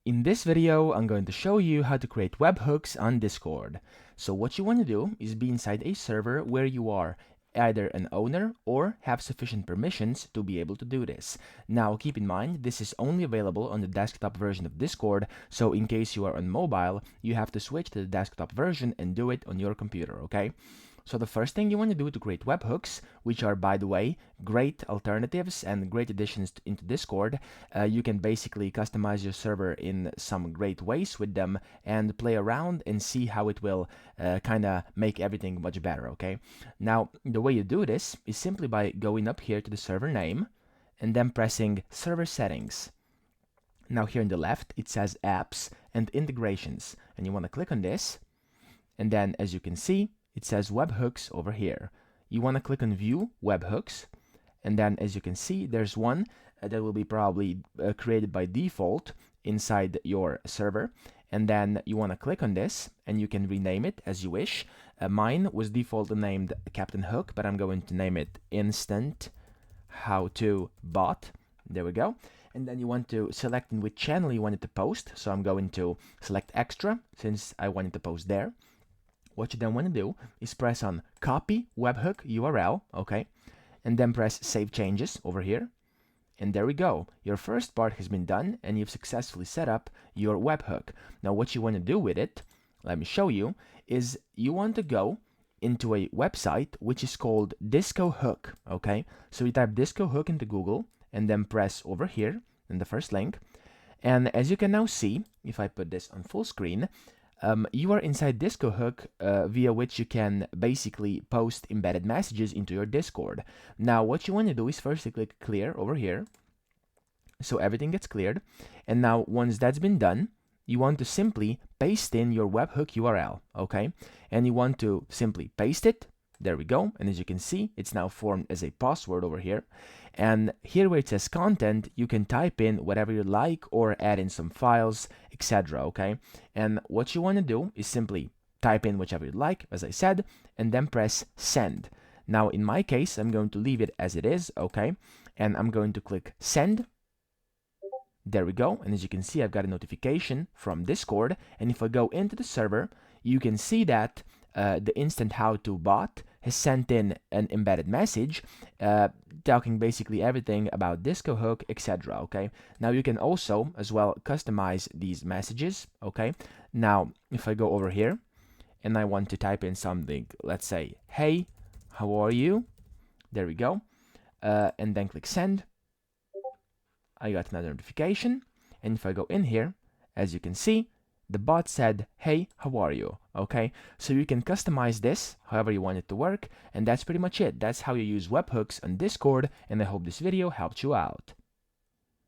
In this video, I'm going to show you how to create webhooks on Discord. So what you want to do is be inside a server where you are either an owner or have sufficient permissions to be able to do this. Now keep in mind, this is only available on the desktop version of Discord, so in case you are on mobile, you have to switch to the desktop version and do it on your computer, okay? So the first thing you want to do to create webhooks, which are, by the way, great alternatives and great additions into Discord, you can basically customize your server in some great ways with them and play around and see how it will kind of make everything much better, okay? Now, the way you do this is simply by going up here to the server name and then pressing Server Settings. Now here on the left, it says Apps and Integrations, and you want to click on this, and then as you can see, it says webhooks over here. You want to click on view webhooks, and then as you can see, there's one that will be probably created by default inside your server, and then you want to click on this and you can rename it as you wish. Mine was defaultly named Captain Hook, but I'm going to name it Instant How To Bot. There we go. And then you want to select in which channel you want it to post, so I'm going to select extra since I want it to post there. What you then want to do is press on copy webhook URL, okay, and then press save changes over here. And there we go. Your first part has been done and you've successfully set up your webhook. Now what you want to do with it, let me show you, is you want to go into a website which is called Disco Hook, okay? So you type Disco Hook into Google and then press over here in the first link. And as you can now see, if I put this on full screen, you are inside Disco Hook via which you can basically post embedded messages into your Discord. Now what you want to do is first click clear over here, so everything gets cleared, and now once that's been done, you want to simply paste in your webhook URL, okay? And you want to simply paste it. There we go, and as you can see, it's now formed as a password over here. And here where it says content, you can type in whatever you like or add in some files, etc, okay? And what you want to do is simply type in whichever you like, as I said, and then press send. Now in my case, I'm going to leave it as it is, okay? And I'm going to click send. There we go, and as you can see, I've got a notification from Discord, and if I go into the server, you can see that the Instant How To bot has sent in an embedded message talking basically everything about Disco Hook, etc, okay? Now you can also as well customize these messages, okay? Now if I go over here and I want to type in something, let's say, hey, how are you? There we go, and then click send. I got another notification, and if I go in here, as you can see, the bot said, hey, how are you? Okay, so you can customize this however you want it to work, and that's pretty much it. That's how you use webhooks on Discord, and I hope this video helped you out.